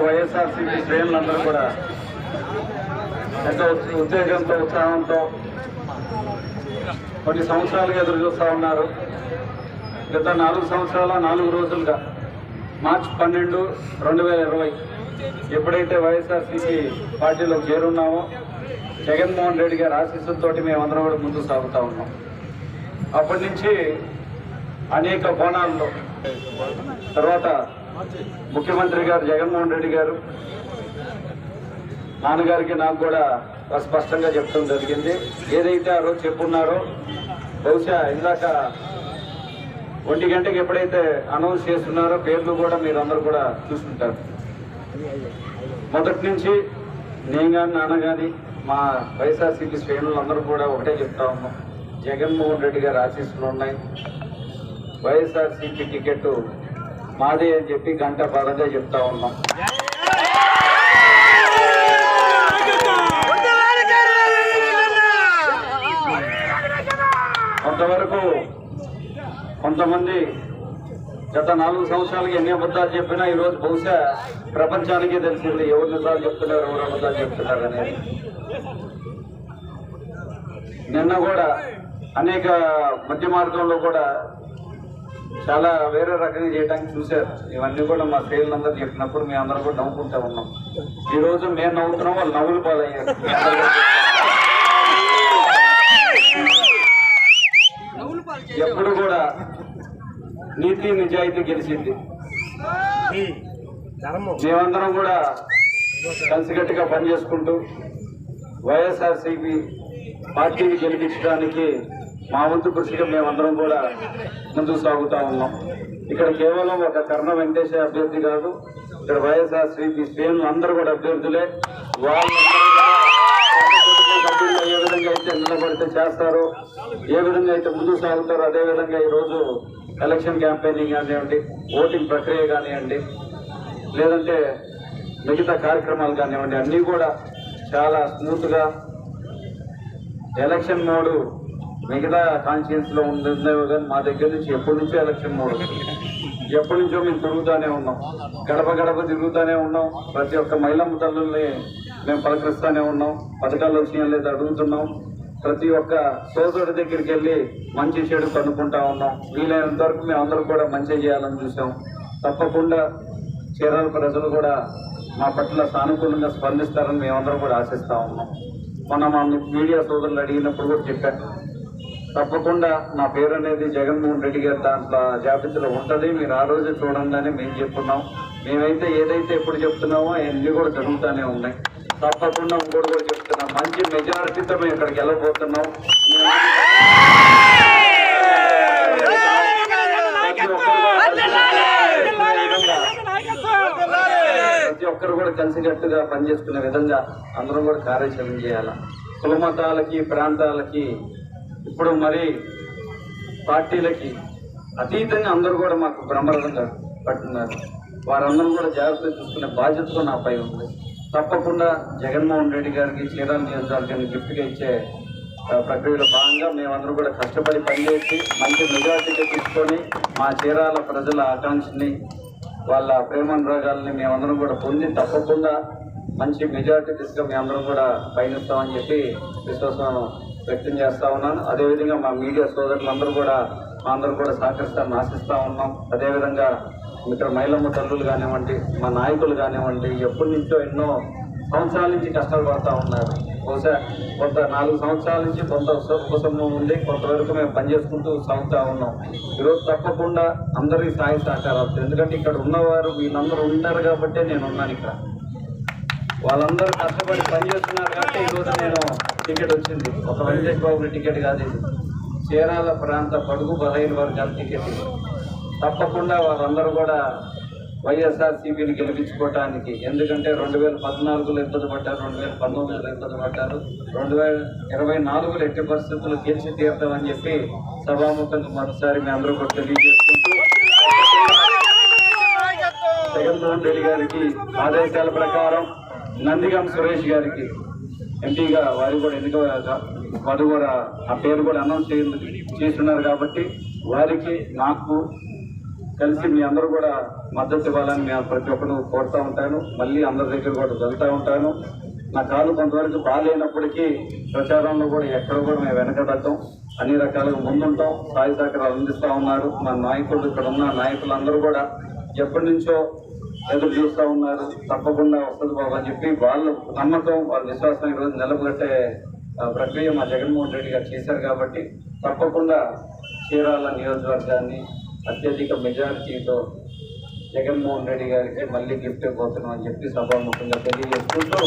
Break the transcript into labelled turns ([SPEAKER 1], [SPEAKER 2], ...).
[SPEAKER 1] వైఎస్ఆర్సీపీ శ్రేణులందరూ కూడా ఎంతో ఉత్తేజంతో ఉత్సాహంతో కొన్ని సంవత్సరాలుగా ఎదురు చూస్తూ ఉన్నారు. గత 4 సంవత్సరాల 4 రోజులుగా మార్చి 12, 2020 ఎప్పుడైతే వైఎస్ఆర్సీపీ పార్టీలో చేరున్నామో జగన్మోహన్ రెడ్డి గారి ఆశీస్సులతో మేమందరం కూడా ముందుకు సాగుతూ ఉన్నాం. అప్పటి నుంచి అనేక కోణాల్లో తర్వాత ముఖ్యమంత్రి గారు జగన్మోహన్ రెడ్డి గారు నాన్నగారికి నాకు కూడా స్పష్టంగా చెప్పడం జరిగింది. ఏదైతే ఆ రోజు చెప్పున్నారో బహుశా ఇందాక 1 గంటకి ఎప్పుడైతే అనౌన్స్ చేస్తున్నారో పేర్లు కూడా మీరందరూ కూడా చూస్తుంటారు. మొదటి నుంచి నేను కానీ నాన్న కానీ మా వైఎస్ఆర్సీపీ శ్రేణులందరూ కూడా ఒకటే చెప్తా ఉన్నాం, జగన్మోహన్ రెడ్డి గారు ఆశీస్సులు ఉన్నాయి, వైఎస్ఆర్సీపీ టికెట్ మాదే అని చెప్పి గంట పదంగా చెప్తా ఉన్నాం. కొంతవరకు కొంతమంది గత 4 సంవత్సరాలకి ఎన్ని అబద్ధాలు చెప్పినా ఈరోజు బహుశా ప్రపంచానికే తెలిసింది ఎవరు నిజాలు చెప్తున్నారు, ఎవరు అబద్ధాలు చెప్తున్నారు అనేది. నిన్న కూడా అనేక మధ్య మార్గంలో కూడా చాలా వేరే రకంగా చేయడానికి చూశారు. ఇవన్నీ కూడా మా శ్రేణులందరూ చెప్పినప్పుడు మేము అందరూ కూడా నవ్వుకుంటూ ఉన్నాం. ఈరోజు మేము నవ్వుతున్నాం, వాళ్ళు నవ్వులు పాలయ్యారు. ఎప్పుడు కూడా నీతి నిజాయితీ గెలిచింది. మేమందరం కూడా కలిసికట్టుగా పనిచేసుకుంటూ వైఎస్ఆర్సీపీ పార్టీని గెలిపించడానికి మా వంతు కృషిగా మేమందరం కూడా ముందుకు సాగుతూ ఉన్నాం. ఇక్కడ కేవలం ఒక కర్ణ వెంకటేశ అభ్యర్థి కాదు, ఇక్కడ వైఎస్ఆర్సీపీ శ్రేణులు అందరూ కూడా అభ్యర్థులే. వాళ్ళందరూ ఏ విధంగా అయితే నిలబడితే చేస్తారో, ఏ విధంగా అయితే ముందుకు సాగుతారో అదేవిధంగా ఈరోజు ఎలక్షన్ క్యాంపెయినింగ్ కానివ్వండి, ఓటింగ్ ప్రక్రియ కానివ్వండి, లేదంటే మిగతా కార్యక్రమాలు కానివ్వండి, అన్నీ కూడా చాలా స్మూత్గా ఎలక్షన్ మోడు మిగతా కాన్స్టిట్యూన్సీలో ఉందేమో కానీ మా దగ్గర నుంచి ఎప్పటి నుంచో ఎలక్షన్ మోడ్, ఎప్పటి నుంచో మేము తిరుగుతూనే ఉన్నాం. గడప గడప తిరుగుతూనే ఉన్నాం. ప్రతి ఒక్క మహిళమ్మ తల్లుల్ని మేము పలకరిస్తూనే ఉన్నాం. పథకాలు వచ్చినాయో లేదా అడుగుతున్నాం. ప్రతి ఒక్క సోదరుడి దగ్గరికి వెళ్ళి మంచి చెడు కనుక్కుంటా ఉన్నాం. వీలైనంత వరకు మేము అందరూ కూడా మంచి చేయాలని చూసాం. తప్పకుండా చీరాల ప్రజలు కూడా మా పట్ల సానుకూలంగా స్పందిస్తారని మేమందరం కూడా ఆశిస్తూ ఉన్నాం. మొన్న మా మీడియా సోదరులు అడిగినప్పుడు కూడా చెప్పాను, తప్పకుండా నా పేరు అనేది జగన్మోహన్ రెడ్డి గారి దాంట్లో జాబితాలో ఉంటుంది, మీరు ఆ రోజే చూడండి అని మేము చెప్తున్నాం. మేమైతే ఏదైతే ఎప్పుడు చెప్తున్నామో అవన్నీ కూడా జరుగుతూనే ఉన్నాయి. తప్పకుండా ఇంకోటి కూడా చెప్తున్నాం, మంచి మెజారిటీతో మేము ఇక్కడికి వెళ్ళబోతున్నాం. ప్రతి ఒక్కరు కూడా కలిసికట్టుగా పనిచేసుకునే విధంగా అందరం కూడా కార్యాచరణ చేయాలి. కుల మతాలకి ప్రాంతాలకి ఇప్పుడు మరి పార్టీలకి అతీతంగా అందరూ కూడా మాకు బ్రహ్మరథంగా పట్టున్నారు. వారందరూ కూడా జాగ్రత్తగా చూసుకునే బాధ్యతతో నాపై ఉంది. తప్పకుండా జగన్మోహన్ రెడ్డి గారికి చీరాల నియోజకవర్గాన్ని గిఫ్ట్గా ఇచ్చే ప్రక్రియలో భాగంగా మేమందరూ కూడా కష్టపడి పనిచేసి మంచి మెజార్టీగా తీసుకొని మా చీరాల ప్రజల ఆకాంక్షని వాళ్ళ ప్రేమానురాగాలని మేమందరం కూడా పొంది తప్పకుండా మంచి మెజార్టీ దిశగా మేమందరం కూడా పయనిస్తామని చెప్పి విశ్వాసం వ్యక్తం చేస్తూ ఉన్నాను. అదేవిధంగా మా మీడియా సోదరులందరూ కూడా మా అందరూ కూడా సహకరిస్తామని ఆశిస్తూ ఉన్నాం. అదేవిధంగా ఇక్కడ మహిళమ్మ తల్లులు కానివ్వండి, మా నాయకులు కానివ్వండి, ఎప్పటి నుంచో ఎన్నో సంవత్సరాల నుంచి కష్టాలు పడుతూ ఉన్నారు. బహుశా కొంత 4 సంవత్సరాల నుంచి కొంత ఉపశమనం ఉంది, కొంతవరకు మేము పనిచేసుకుంటూ సాగుతూ ఉన్నాం. ఈరోజు తప్పకుండా అందరికీ సహాయ సహకారాలు, ఎందుకంటే ఇక్కడ ఉన్నవారు వీళ్ళందరూ ఉన్నారు కాబట్టే నేను ఉన్నాను ఇక్కడ. వాళ్ళందరూ కష్టపడి పనిచేస్తున్నారు కాబట్టి ఈరోజు నేను టికెట్ వచ్చింది. ఒక వెంకటేష్ బాబు టికెట్ కాదు, ఇది చీరాల ప్రాంత బడుగు బలహీన వర్గాల టికెట్. తప్పకుండా వారందరూ కూడా వైఎస్ఆర్సీపీని గెలిపించుకోవటానికి, ఎందుకంటే 2014లో ఇబ్బంది పడ్డారు, 2019లో ఇబ్బంది పడ్డారు, 2024లో ఎట్టి పరిస్థితుల్లో గెలిచి తీరుతామని చెప్పి సభాముఖంగా మరోసారి మీ అందరూ కూడా తెలియజేసుకుంటూ, జగన్మోహన్ రెడ్డి గారికి ఆదేశాల ప్రకారం నందిగం సురేష్ గారికి ఎంపీగా వారి కూడా వారు కూడా ఆ పేరు కూడా అనౌన్స్ చేస్తున్నారు కాబట్టి వారికి నాకు కలిసి మీ అందరూ కూడా మద్దతు ఇవ్వాలని నేను ప్రతి ఒక్కరు కోరుతూ ఉంటాను. మళ్ళీ అందరి దగ్గర కూడా వెళ్తూ ఉంటాను. నా కాలు కొంతవరకు బాగాలేనప్పటికీ ప్రచారంలో కూడా ఎక్కడ కూడా మేము వెనకబడ్డాం, అన్ని రకాలుగా ముందుంటాం, సహాయ సహకారాలు అందిస్తూ ఉన్నారు. మా నాయకులు, ఇక్కడ ఉన్న నాయకులందరూ కూడా ఎప్పటి నుంచో ఎదురు చూస్తూ ఉన్నారు. తప్పకుండా వస్తుంది బాబు అని చెప్పి వాళ్ళు నమ్మకం, వాళ్ళ విశ్వాసం ఈరోజు నిలబెట్టే ప్రక్రియ మా జగన్మోహన్ రెడ్డి గారు చేశారు కాబట్టి తప్పకుండా చీరాల నియోజకవర్గాన్ని అత్యధిక మెజారిటీతో జగన్మోహన్ రెడ్డి గారికి మళ్ళీ గిఫ్ట్ ఇవ్వబోతున్నాం అని చెప్పి సభాముఖంగా తెలియజేసుకుంటూ